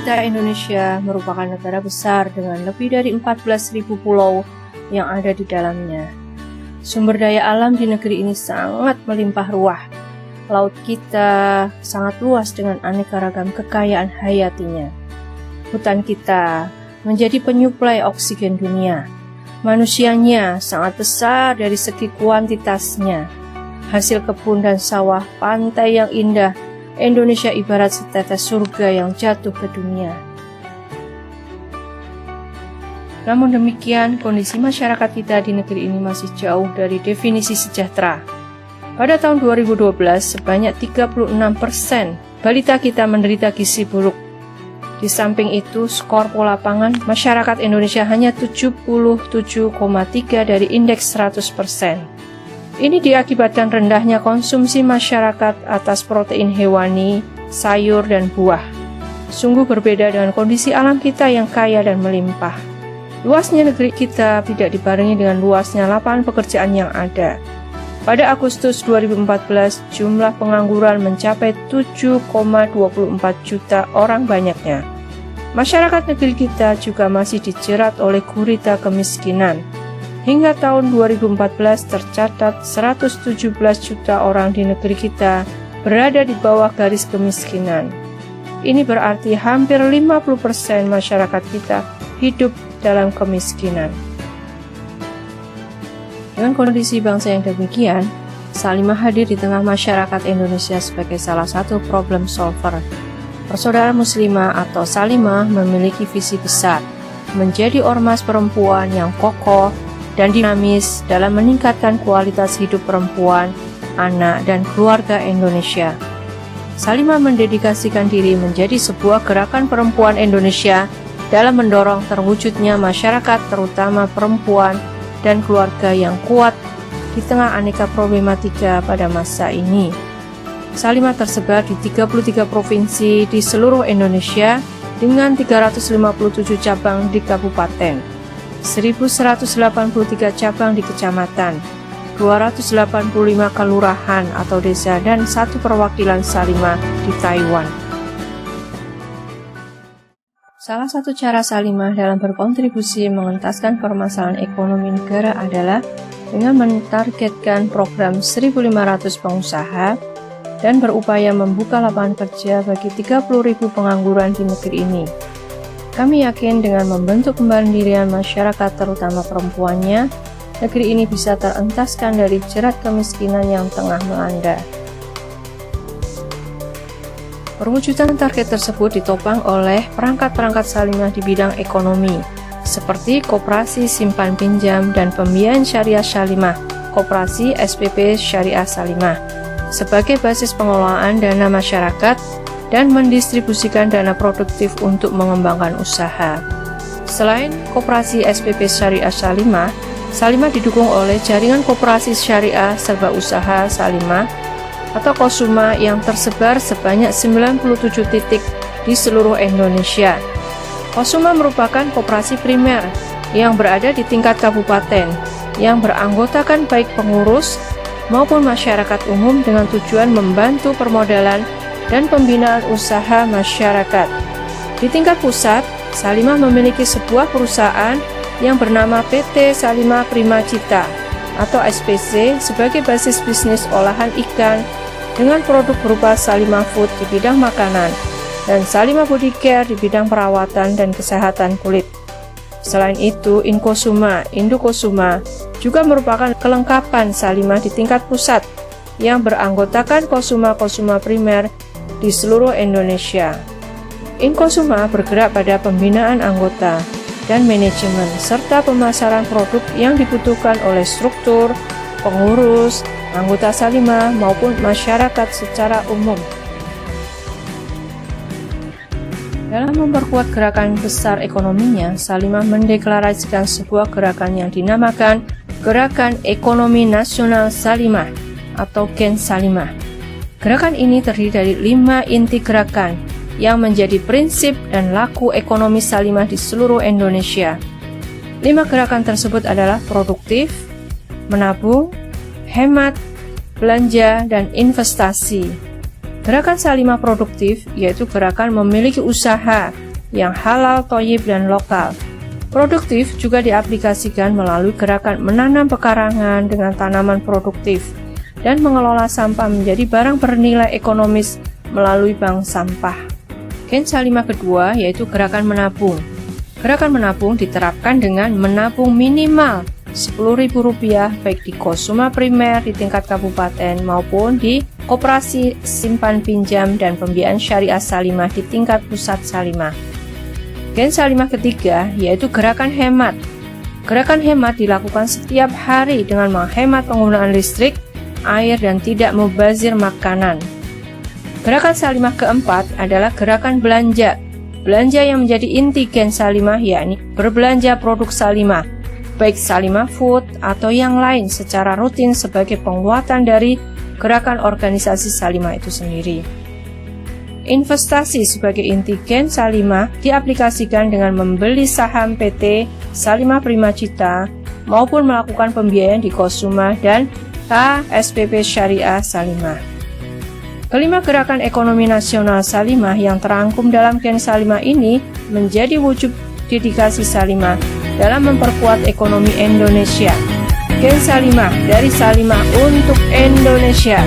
kita Indonesia merupakan negara besar dengan lebih dari 14.000 pulau yang ada di dalamnya. Sumber daya alam di negeri ini sangat melimpah ruah. Laut kita sangat luas dengan aneka ragam kekayaan hayatinya. Hutan kita menjadi penyuplai oksigen dunia. Manusianya sangat besar dari segi kuantitasnya. Hasil kebun dan sawah, pantai yang indah, Indonesia ibarat setetes surga yang jatuh ke dunia. Namun demikian, kondisi masyarakat kita di negeri ini masih jauh dari definisi sejahtera. Pada tahun 2012, sebanyak 36% balita kita menderita gizi buruk. Di samping itu, skor pola pangan masyarakat Indonesia hanya 77,3 dari indeks 100%. Ini diakibatkan rendahnya konsumsi masyarakat atas protein hewani, sayur, dan buah. Sungguh berbeda dengan kondisi alam kita yang kaya dan melimpah. Luasnya negeri kita tidak dibarengi dengan luasnya lapangan pekerjaan yang ada. Pada Agustus 2014, jumlah pengangguran mencapai 7,24 juta orang banyaknya. Masyarakat negeri kita juga masih dijerat oleh gurita kemiskinan. Hingga tahun 2014 tercatat 117 juta orang di negeri kita berada di bawah garis kemiskinan. Ini berarti hampir 50% masyarakat kita hidup dalam kemiskinan. Dengan kondisi bangsa yang demikian, Salimah hadir di tengah masyarakat Indonesia sebagai salah satu problem solver. Persaudaraan Muslimah atau Salimah memiliki visi besar, menjadi ormas perempuan yang kokoh dan dinamis dalam meningkatkan kualitas hidup perempuan, anak, dan keluarga Indonesia. Salimah mendedikasikan diri menjadi sebuah gerakan perempuan Indonesia dalam mendorong terwujudnya masyarakat terutama perempuan dan keluarga yang kuat di tengah aneka problematika pada masa ini. Salimah tersebar di 33 provinsi di seluruh Indonesia dengan 357 cabang di kabupaten, 1.183 cabang di kecamatan, 285 kelurahan atau desa, dan 1 perwakilan Salimah di Taiwan. Salah satu cara Salimah dalam berkontribusi mengentaskan permasalahan ekonomi negara adalah dengan mentargetkan program 1.500 pengusaha dan berupaya membuka lapangan kerja bagi 30.000 pengangguran di negeri ini. Kami yakin dengan membentuk kemandirian masyarakat terutama perempuannya, negeri ini bisa terentaskan dari jerat kemiskinan yang tengah melanda. Perwujudan target tersebut ditopang oleh perangkat-perangkat Salimah di bidang ekonomi, seperti Koperasi Simpan Pinjam dan Pembiayaan Syariah Salimah, Koperasi SPP Syariah Salimah, sebagai basis pengelolaan dana masyarakat dan mendistribusikan dana produktif untuk mengembangkan usaha. Selain Koperasi SPP Syariah Salimah, Salimah didukung oleh Jaringan Koperasi Syariah Serba Usaha Salimah atau Kosuma yang tersebar sebanyak 97 titik di seluruh Indonesia. Kosuma merupakan koperasi primer yang berada di tingkat kabupaten yang beranggotakan baik pengurus maupun masyarakat umum dengan tujuan membantu permodalan dan pembinaan usaha masyarakat. Di tingkat pusat, Salimah memiliki sebuah perusahaan yang bernama PT Salimah Prima Cita atau SPC sebagai basis bisnis olahan ikan dengan produk berupa Salimah Food di bidang makanan dan Salimah Body Care di bidang perawatan dan kesehatan kulit. Selain itu, Indokosuma juga merupakan kelengkapan Salimah di tingkat pusat yang beranggotakan Kosuma primer di seluruh Indonesia. Inkosuma bergerak pada pembinaan anggota dan manajemen serta pemasaran produk yang dibutuhkan oleh struktur, pengurus, anggota Salimah maupun masyarakat secara umum. Dalam memperkuat gerakan besar ekonominya, Salimah mendeklarasikan sebuah gerakan yang dinamakan Gerakan Ekonomi Nasional Salimah atau Gen Salimah. Gerakan ini terdiri dari 5 inti gerakan yang menjadi prinsip dan laku ekonomi Salimah di seluruh Indonesia. 5 gerakan tersebut adalah produktif, menabung, hemat, belanja, dan investasi. Gerakan Salimah produktif yaitu gerakan memiliki usaha yang halal, thoyyib, dan lokal. Produktif juga diaplikasikan melalui gerakan menanam pekarangan dengan tanaman produktif dan mengelola sampah menjadi barang bernilai ekonomis melalui bank sampah. Gen Salimah kedua yaitu gerakan menabung. Gerakan menabung diterapkan dengan menabung minimal Rp10.000 baik di Kosuma Primer di tingkat kabupaten maupun di Koperasi Simpan Pinjam dan Pembiayaan Syariah Salimah di tingkat pusat Salimah. Gen Salimah ketiga yaitu gerakan hemat. Gerakan hemat dilakukan setiap hari dengan menghemat penggunaan listrik, air, dan tidak mubazir makanan. Gerakan Salimah keempat adalah gerakan belanja. Belanja yang menjadi inti Gen Salimah yakni berbelanja produk Salimah, baik Salimah Food atau yang lain secara rutin sebagai penguatan dari gerakan organisasi Salimah itu sendiri. Investasi sebagai inti Gen Salimah diaplikasikan dengan membeli saham PT Salimah Primacita maupun melakukan pembiayaan di Kosuma dan KSPP Syariah Salimah. Kelima gerakan ekonomi nasional Salimah yang terangkum dalam Gen Salimah ini menjadi wujud dedikasi Salimah dalam memperkuat ekonomi Indonesia. Gen Salimah dari Salimah untuk Indonesia.